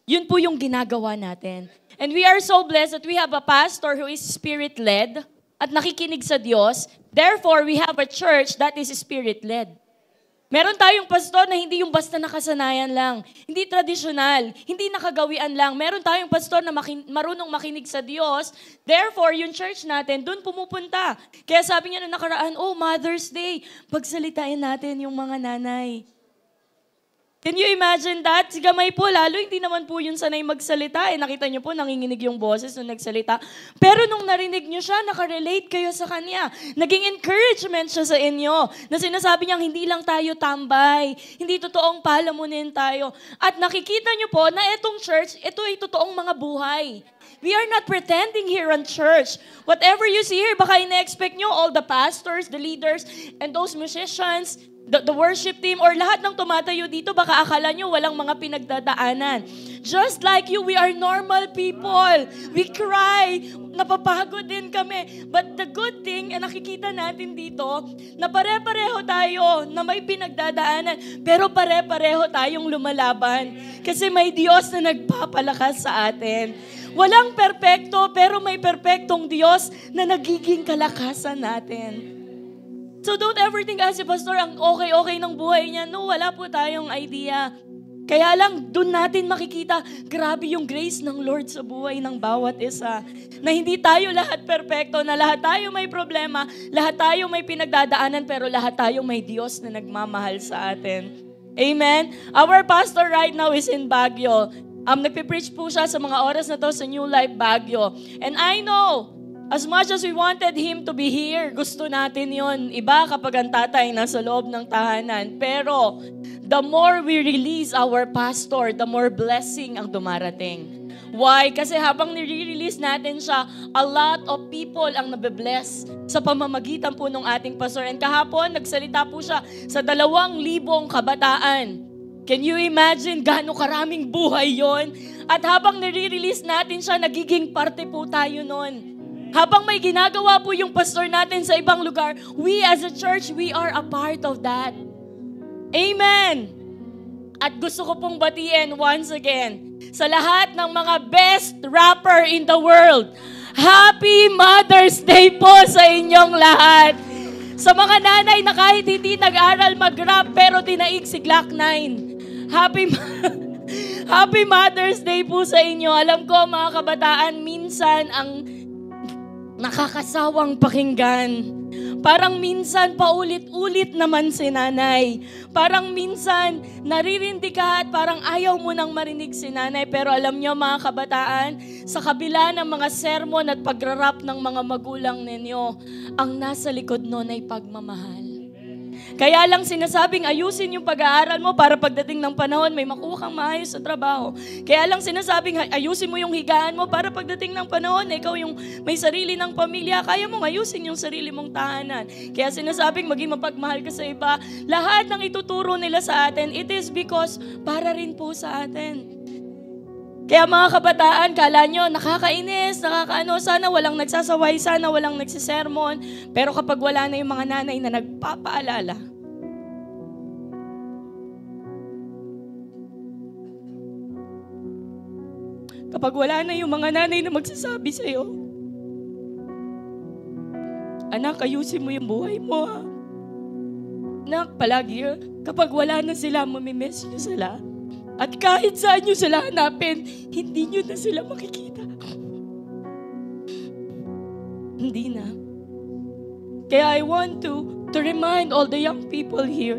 yun po yung ginagawa natin. And we are so blessed that we have a pastor who is spirit-led at nakikinig sa Diyos. Therefore, we have a church that is spirit-led. Meron tayong pastor na hindi yung basta nakasanayan lang. Hindi tradisyonal. Hindi nakagawian lang. Meron tayong pastor na marunong makinig sa Diyos. Therefore, yung church natin, dun pumupunta. Kaya sabi niya na nakaraan, oh, Mother's Day, pagsalitain natin yung mga nanay. Can you imagine that? Si Gamay po, lalo hindi naman po yun sanay magsalita. Nakita niyo po, nanginginig yung boses nung nagsalita. Pero nung narinig niyo siya, nakarelate kayo sa kanya. Naging encouragement siya sa inyo. Na sinasabi niyang hindi lang tayo tambay. Hindi totoong palamunin tayo. At nakikita niyo po na itong church, ito ay totoong mga buhay. We are not pretending here on church. Whatever you see here, baka ina-expect nyo, all the pastors, the leaders, and those musicians, the worship team, or lahat ng tumatayo dito, baka akala nyo walang mga pinagdadaanan. Just like you, we are normal people. We cry. Napapagod din kami. But the good thing, nakikita natin dito, na pare-pareho tayo na may pinagdadaanan, pero pare-pareho tayong lumalaban. Kasi may Diyos na nagpapalakas sa atin. Walang perpekto, pero may perpektong Diyos na nagiging kalakasan natin. So don't ever think, si Pastor, ang okay-okay ng buhay niya. No, wala po tayong idea. Kaya lang, doon natin makikita, grabe yung grace ng Lord sa buhay ng bawat isa. Na hindi tayo lahat perpekto, na lahat tayo may problema, lahat tayo may pinagdadaanan, pero lahat tayo may Diyos na nagmamahal sa atin. Amen? Our pastor right now is in Baguio. Nagpipreach po siya sa mga oras na to sa New Life Baguio. And I know, as much as we wanted him to be here, gusto natin yon. Iba kapag ang tatay nasa loob ng tahanan. Pero, the more we release our pastor, the more blessing ang dumarating. Why? Kasi habang nire-release natin siya, a lot of people ang nabe-bless sa pamamagitan po ng ating pastor. And kahapon, nagsalita po siya sa 2,000 kabataan. Can you imagine gaano karaming buhay yon? At habang nire-release natin siya, nagiging parte po tayo nun. Habang may ginagawa po yung pastor natin sa ibang lugar, we as a church, we are a part of that. Amen! At gusto ko pong batiin once again sa lahat ng mga best rapper in the world. Happy Mother's Day po sa inyong lahat. Sa mga nanay na kahit hindi nag-aral mag-rap pero tinaig si Glock 9. Happy Mother's Day po sa inyo. Alam ko mga kabataan, minsan ang nakakasawang pakinggan. Parang minsan paulit-ulit naman si nanay. Parang minsan naririndi ka at parang ayaw mo nang marinig si nanay. Pero alam nyo mga kabataan, sa kabila ng mga sermon at pagrarap ng mga magulang ninyo, ang nasa likod nun ay pagmamahal. Kaya lang sinasabing ayusin yung pag-aaral mo para pagdating ng panahon may makuha kang maayos sa trabaho. Kaya lang sinasabing ayusin mo yung higaan mo para pagdating ng panahon na ikaw yung may sarili ng pamilya, kaya mong ayusin yung sarili mong tahanan. Kaya sinasabing maging mapagmahal ka sa iba. Lahat ng ituturo nila sa atin, it is because para rin po sa atin. Kaya mga kabataan, kala nyo, nakakainis, sana walang nagsasaway, sana walang nagsisermon. Pero kapag wala na yung mga nanay na nagpapaalala, kapag wala na yung mga nanay na magsasabi sa'yo, anak, ayusin mo yung buhay mo, ha? Anak, palagi, kapag wala na sila, mamimiss nyo sila. At kahit saan nyo sila hanapin, hindi nyo na sila makikita. Hindi na. Kaya I want to remind all the young people here,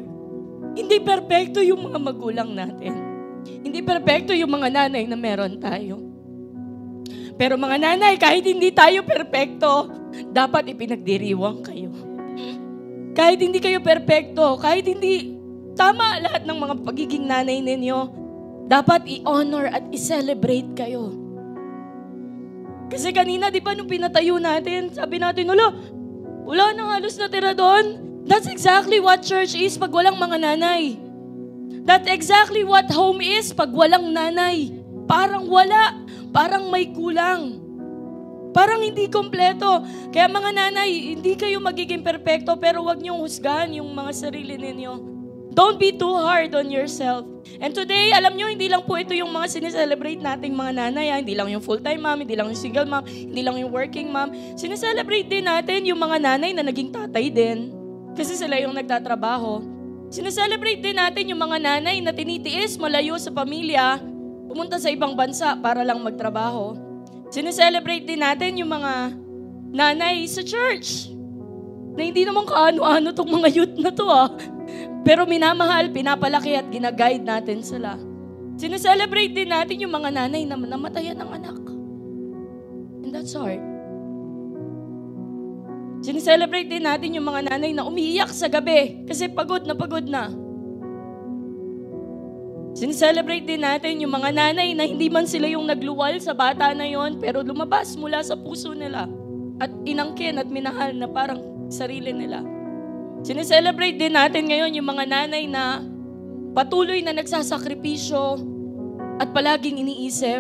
hindi perpekto yung mga magulang natin. Hindi perpekto yung mga nanay na meron tayo. Pero mga nanay, kahit hindi tayo perpekto, dapat ipinagdiriwang kayo. Kahit hindi kayo perpekto, kahit hindi tama lahat ng mga pagiging nanay ninyo, dapat i-honor at i-celebrate kayo. Kasi kanina, di ba, nung pinatayo natin, sabi natin, wala nang halos natira doon. That's exactly what church is pag walang mga nanay. That's exactly what home is pag walang nanay. Parang wala. Parang may kulang. Parang hindi kompleto. Kaya mga nanay, hindi kayo magiging perpekto, pero wag niyong husgahan yung mga sarili ninyo. Don't be too hard on yourself. And today, alam nyo, hindi lang po ito yung mga sineselebrate nating mga nanay. Hindi lang yung full-time mom, hindi lang yung single mom, hindi lang yung working mom. Sineselebrate din natin yung mga nanay na naging tatay din. Kasi sila yung nagtatrabaho. Sineselebrate din natin yung mga nanay na tinitiis malayo sa pamilya, pumunta sa ibang bansa para lang magtrabaho. Sineselebrate din natin yung mga nanay sa church. Na hindi naman kaano-ano tong mga youth na to, Pero minamahal, pinapalaki at ginaguide natin sila. Sineselebrate din natin yung mga nanay na namatayan ng anak. And that's hard. Sineselebrate din natin yung mga nanay na umiiyak sa gabi kasi pagod na pagod na. Sineselebrate din natin yung mga nanay na hindi man sila yung nagluwal sa bata na yon, pero lumabas mula sa puso nila at inangkin at minahal na parang sarili nila. Sineselebrate din natin ngayon yung mga nanay na patuloy na nagsasakripisyo at palaging iniisip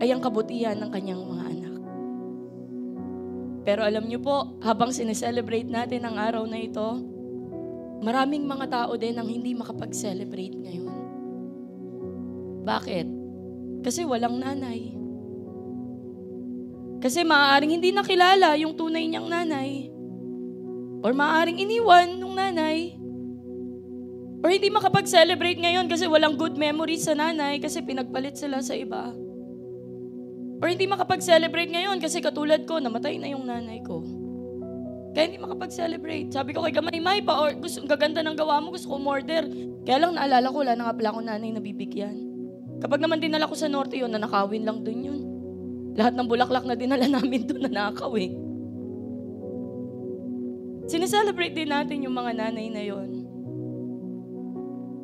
ay ang kabutihan ng kanyang mga anak. Pero alam niyo po, habang sineselebrate natin ang araw na ito, maraming mga tao din ang hindi makapag-celebrate ngayon. Bakit? Kasi walang nanay. Kasi maaaring hindi nakilala yung tunay niyang nanay. Or maaaring iniwan ng nanay. Or hindi makapag-celebrate ngayon kasi walang good memories sa nanay kasi pinagpalit sila sa iba. Or hindi makapag-celebrate ngayon kasi katulad ko, namatay na yung nanay ko. Kaya hindi makapag-celebrate. Sabi ko kay Gamay, May, gaganda ng gawa mo, gusto ko umorder. Kaya lang naalala ko, wala na nga pala akong nanay na bibigyan. Kapag naman dinala ko sa norte yun, nanakawin lang dun yun. Lahat ng bulaklak na dinala namin dun, nanakaw eh. Sineselebrate din natin yung mga nanay na yun.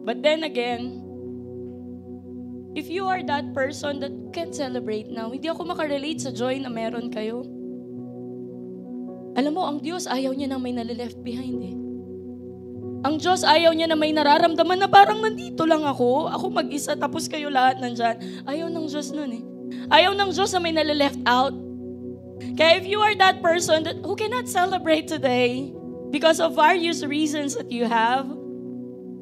But then again, if you are that person that can't celebrate now, hindi ako makarelate sa joy na meron kayo. Alam mo, ang Diyos ayaw niya na may nalileft behind eh. Ang Diyos ayaw niya na may nararamdaman na parang nandito lang ako mag-isa, tapos kayo lahat nandyan. Ayaw ng Diyos nun eh. Ayaw ng Diyos na may nalileft out. Kaya if you are that person who cannot celebrate today because of various reasons that you have,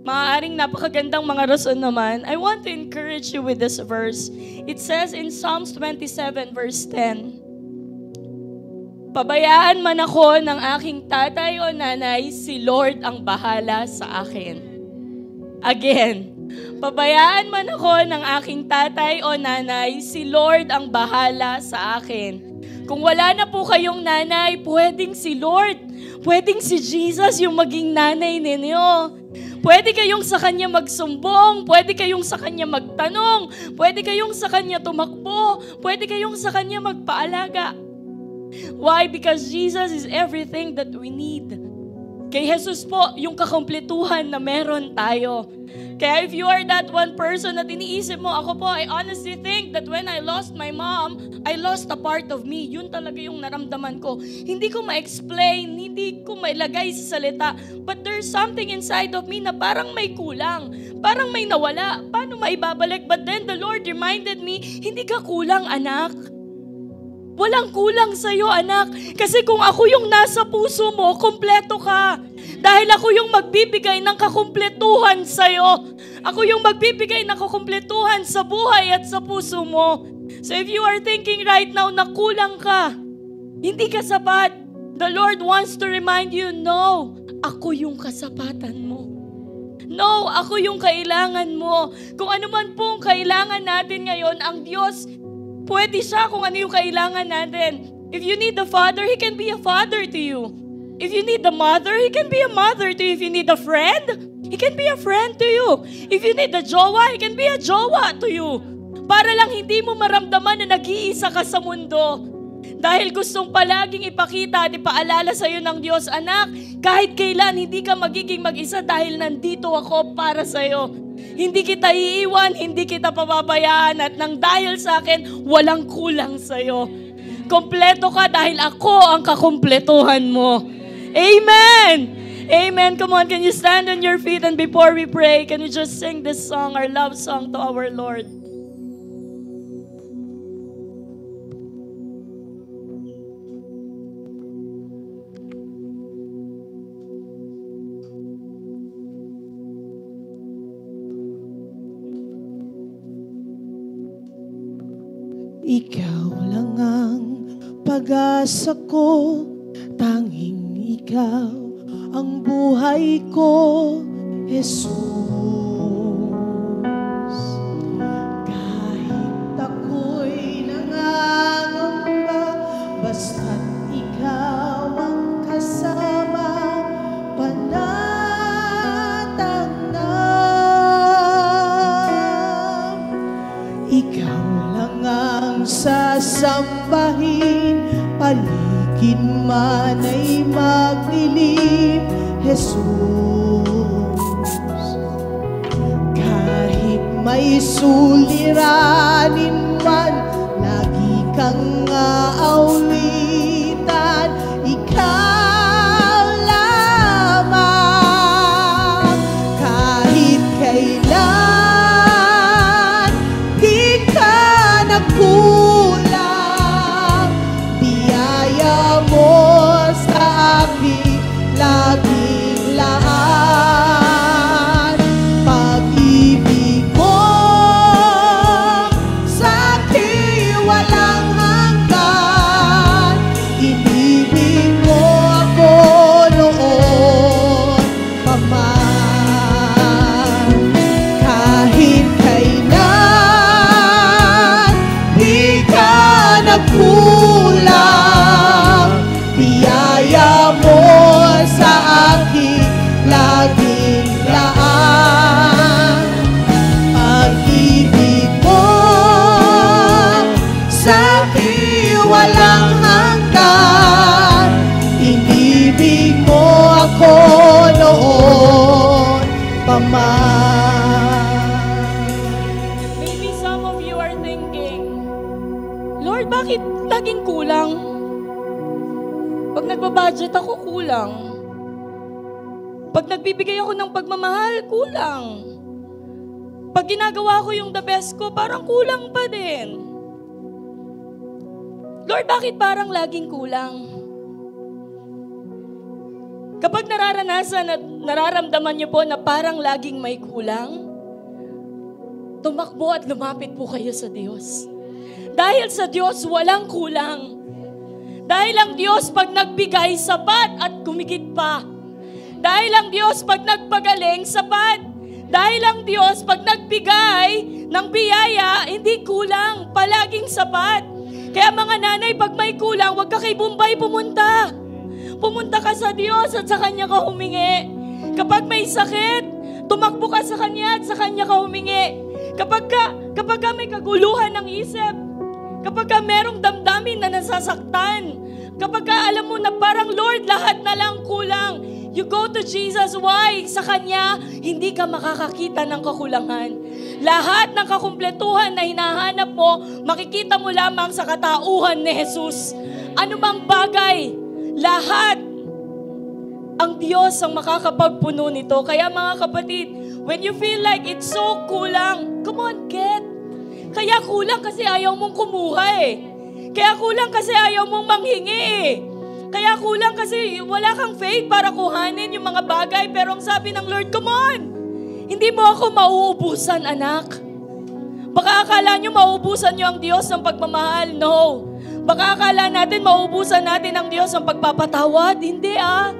maaaring napakagandang mga rason naman, I want to encourage you with this verse. It says in Psalms 27 verse 10, pabayaan man ako ng aking tatay o nanay, si Lord ang bahala sa akin. Again, pabayaan man ako ng aking tatay o nanay, si Lord ang bahala sa akin. Kung wala na po kayong nanay, pwedeng si Lord, pwedeng si Jesus yung maging nanay ninyo. Pwede kayong sa Kanya magsumbong, pwede kayong sa Kanya magtanong, pwede kayong sa Kanya tumakbo, pwede kayong sa Kanya magpaalaga. Why? Because Jesus is everything that we need. Kay Jesus po, yung kakumpletuhan na meron tayo. Kaya if you are that one person na iniisip mo, ako po, I honestly think that when I lost my mom, I lost a part of me. Yun talaga yung naramdaman ko. Hindi ko ma-explain, hindi ko mailagay sa salita. But there's something inside of me na parang may kulang. Parang may nawala. Paano maibabalik? But then the Lord reminded me, hindi ka kulang, anak. Walang kulang sa'yo, anak. Kasi kung ako yung nasa puso mo, kompleto ka. Dahil ako yung magbibigay ng kakumpletuhan sa'yo. Ako yung magbibigay ng kakumpletuhan sa buhay at sa puso mo. So if you are thinking right now na kulang ka, hindi ka sapat, the Lord wants to remind you, no, ako yung kasapatan mo. No, ako yung kailangan mo. Kung ano man pong kailangan natin ngayon, ang Diyos, pwede siya kung ano yung kailangan natin. If you need a father, He can be a father to you. If you need a mother, He can be a mother to you. If you need a friend, He can be a friend to you. If you need a jowa, He can be a jowa to you. Para lang hindi mo maramdaman na nag-iisa ka sa mundo. Dahil gustong palaging ipakita at ipaalala sa'yo ng Diyos, anak, kahit kailan hindi ka magiging mag-isa dahil nandito ako para sa'yo. Hindi kita iiwan, hindi kita pababayaan at nang dahil sa akin, walang kulang sa'yo. Kompleto ka dahil ako ang kakumpletuhan mo. Amen! Amen! Come on, can you stand on your feet and before we pray, can we just sing this song, our love song to our Lord? Ikaw lang ang pag-asa ko, tanging ikaw ang buhay ko, Jesus. Kahit ako'y nangangamba, basta't ikaw ang kasama, panatag na. Ikaw lang ang sasambahin, paligid man ay magdilim, Jesus. Kahit may suliranin man, lagi kang aawitan, ikaw lamang. Kahit kailan, di ka nagkulang, biyaya mo sa akin laging laan. Pag-ibig mo sa akin walang hanggan, inibig mo ako noon pa man. Kahit kailan, di ka nagkulang, biyaya mo sa akin laging laan. Pag-ibig mo sa akin walang hanggan, inibig mo ako noon pa man. Maybe some of you are thinking, Lord, bakit laging kulang? Pag nagbabudget ako, kulang. Pag nagbibigay ako ng pagmamahal, kulang. Pag ginagawa ko yung the best ko, parang kulang pa din. Lord, bakit parang laging kulang? Kapag nararanasan at nararamdaman niyo po na parang laging may kulang, tumakbo at lumapit po kayo sa Diyos. Dahil sa Diyos, walang kulang. Dahil ang Diyos pag nagbigay, sapat at kumigit pa. Dahil ang Diyos pag nagpagaling, sapat. Dahil ang Diyos pag nagbigay ng biyaya, hindi kulang, palaging sapat. Kaya mga nanay, pag may kulang, huwag ka kay Bombay pumunta. Pumunta ka sa Diyos at sa Kanya ka humingi. Kapag may sakit, tumakbo ka sa Kanya at sa Kanya ka humingi. Kapag ka may kaguluhan ng isip, kapag ka merong damdamin na nasasaktan, kapag ka alam mo na parang Lord, lahat na lang kulang, you go to Jesus. Why? Sa Kanya, hindi ka makakakita ng kakulangan. Lahat ng kakumpletuhan na hinahanap mo, makikita mo lamang sa katauhan ni Jesus. Ano mang bagay, lahat, ang Diyos ang makakapagpuno nito. Kaya mga kapatid, when you feel like it's so kulang, come on, get. Kaya kulang kasi ayaw mong kumuha eh. Kaya kulang kasi ayaw mong manghingi eh. Kaya kulang kasi wala kang faith para kuhanin yung mga bagay. Pero ang sabi ng Lord, come on! Hindi mo ako mauubusan, anak. Baka akala nyo mauubusan nyo ang Diyos ng pagmamahal. No. Baka akala natin mauubusan natin ang Diyos ng pagpapatawad. Hindi ah.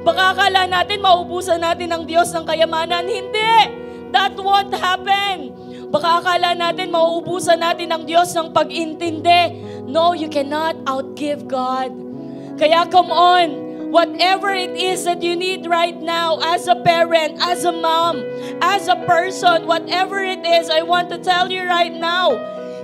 Baka akala natin mauubusan natin ang Diyos ng kayamanan. Hindi. That won't happen. Baka akala natin mauubusan natin ang Diyos ng pag-intindi. No, you cannot outgive God. Kaya come on, whatever it is that you need right now as a parent, as a mom, as a person, whatever it is, I want to tell you right now,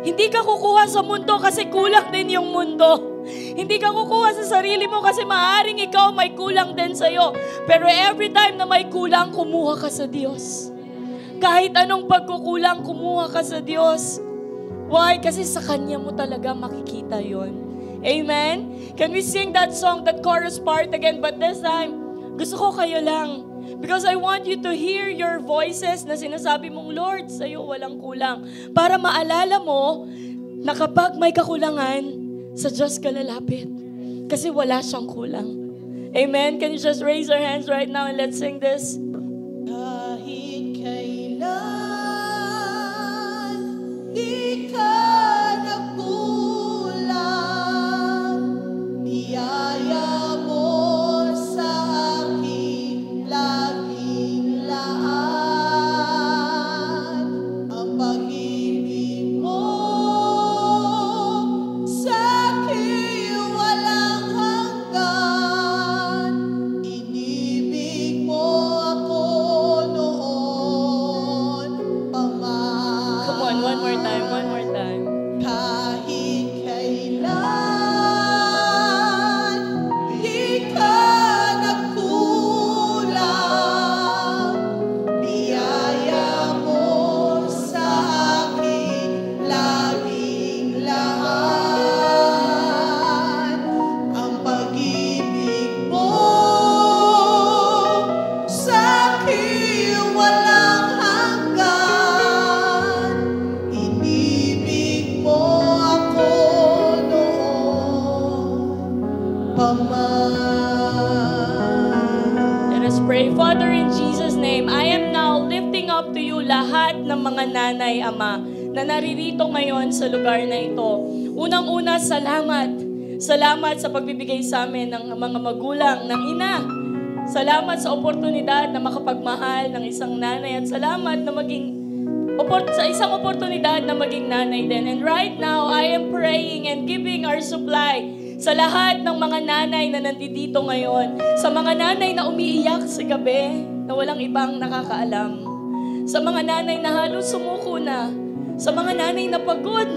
hindi ka kukuha sa mundo kasi kulang din yung mundo. Hindi ka kukuha sa sarili mo kasi maaaring ikaw may kulang din sa'yo. Pero every time na may kulang, kumuha ka sa Diyos. Kahit anong pagkukulang, kumuha ka sa Diyos. Why? Kasi sa Kanya mo talaga makikita yon. Amen? Can we sing that song, that chorus part again? But this time, gusto ko kayo lang. Because I want you to hear your voices na sinasabi mong, Lord, sa'yo walang kulang. Para maalala mo na kapag may kakulangan, sa Diyos ka lalapit. Kasi wala siyang kulang. Amen? Can you just raise your hands right now and let's sing this? Kahit kailan, di ka nagkulang, biyaya mo sa akin laging laan. Ang pag-ibig mo sa akin walang hanggan, inibig mo ako noon lahat ng mga nanay, Ama, na naririto ngayon sa lugar na ito. Unang-una, salamat. Salamat sa pagbibigay sa amin ng mga magulang, ng ina. Salamat sa oportunidad na makapagmahal ng isang nanay at salamat na sa isang oportunidad na maging nanay din. And right now, I am praying and giving our supply sa lahat ng mga nanay na nandito ngayon. Sa mga nanay na umiiyak sa gabi na walang ibang nakakaalam. Sa mga nanay na halos sumuko na. Sa mga nanay na pagod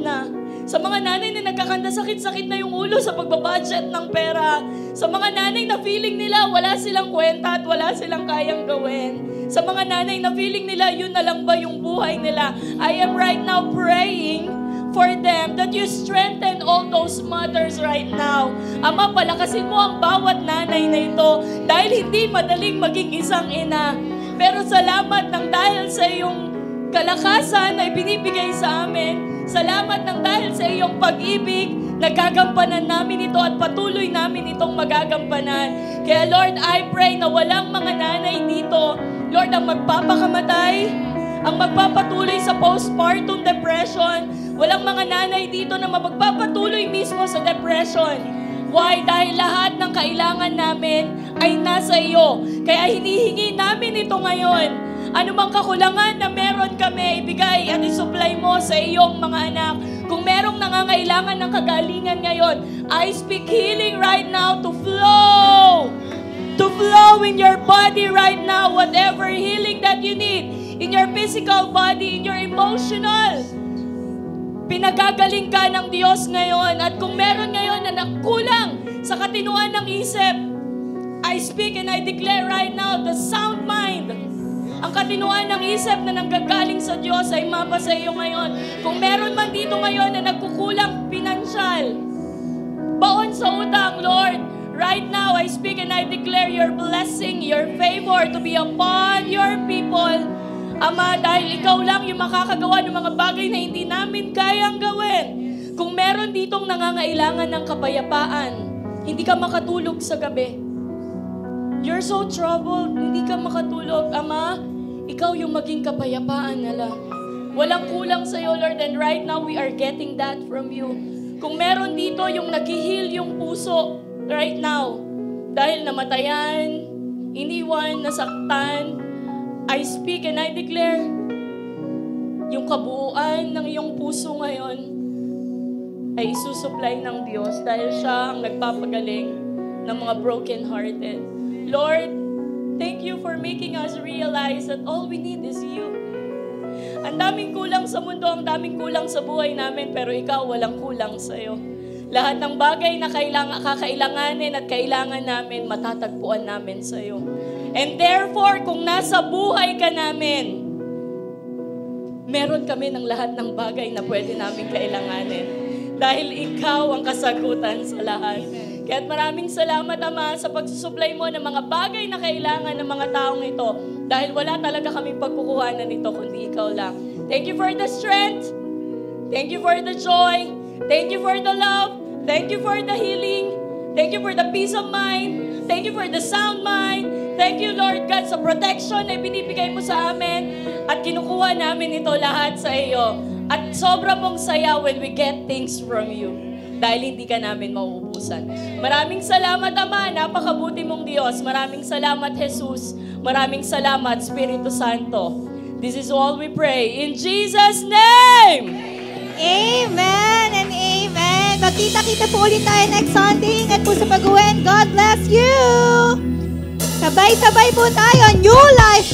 na. Sa mga nanay na nagkakanda sakit-sakit na yung ulo sa pagbabudget ng pera. Sa mga nanay na feeling nila wala silang kwenta at wala silang kayang gawin. Sa mga nanay na feeling nila yun na lang ba yung buhay nila. I am right now praying for them that you strengthen all those mothers right now. Ama, palakasin mo ang bawat nanay na ito dahil hindi madaling maging isang ina. Pero salamat ng dahil sa iyong kalakasan na ibinibigay sa amin. Salamat ng dahil sa iyong pag-ibig, nagagampanan namin ito at patuloy namin itong magagampanan. Kaya Lord, I pray na walang mga nanay dito, Lord, ang magpapakamatay, ang magpapatuloy sa postpartum depression, walang mga nanay dito na magpapatuloy mismo sa depression. Why? Dahil lahat ng kailangan namin ay nasa iyo. Kaya hinihingi namin ito ngayon. Ano mang kakulangan na meron kami, ibigay at isupply mo sa iyong mga anak. Kung merong nangangailangan ng kagalingan ngayon, I speak healing right now to flow. To flow in your body right now, whatever healing that you need. In your physical body, in your emotional. Pinagagaling ka ng Diyos ngayon. At kung meron ngayon na nakulang sa katinuan ng isip, I speak and I declare right now the sound mind. Ang katinuan ng isip na nanggagaling sa Diyos ay mapa sa iyo ngayon. Kung meron man dito ngayon na nagkukulang pinansyal, baon sa utang, Lord, right now I speak and I declare your blessing, your favor to be upon your people. Ama, dahil ikaw lang yung makakagawa ng mga bagay na hindi namin kayang gawin. Kung meron ditong nangangailangan ng kapayapaan, hindi ka makatulog sa gabi. You're so troubled, hindi ka makatulog. Ama, ikaw yung maging kapayapaan nila. Walang kulang sa iyo, Lord, and right now we are getting that from you. Kung meron dito yung naghihil yung puso right now, dahil namatayan, iniwan, nasaktan, I speak and I declare yung kabuuan ng iyong puso ngayon ay isusupply ng Diyos dahil siya ang nagpapagaling ng mga broken-hearted. Lord, thank you for making us realize that all we need is you. Ang daming kulang sa mundo, ang daming kulang sa buhay namin, pero ikaw walang kulang sa'yo. Lahat ng bagay na kakailanganin at kailangan namin, matatagpuan namin sa'yo. And therefore, kung nasa buhay ka namin, meron kami ng lahat ng bagay na pwede namin kailanganin. Dahil ikaw ang kasagutan sa lahat. Kaya maraming salamat, Ama, sa pagsusupply mo ng mga bagay na kailangan ng mga taong ito. Dahil wala talaga kaming pagkukuhanan nito, kundi ikaw lang. Thank you for the strength. Thank you for the joy. Thank you for the love. Thank you for the healing. Thank you for the peace of mind. Thank you for the sound mind. Thank you, Lord God, sa protection na binibigay mo sa amin. At kinukuha namin ito lahat sa iyo. At sobra mong saya when we get things from you. Dahil hindi ka namin mauubusan. Maraming salamat, Ama. Napakabuti mong Diyos. Maraming salamat, Jesus. Maraming salamat, Espiritu Santo. This is all we pray. In Jesus' name! Amen and amen. Magkita-kita po ulit tayo next Sunday. Ingat po sa pag-uwi. God bless you! Sabay-sabay po tayo. New life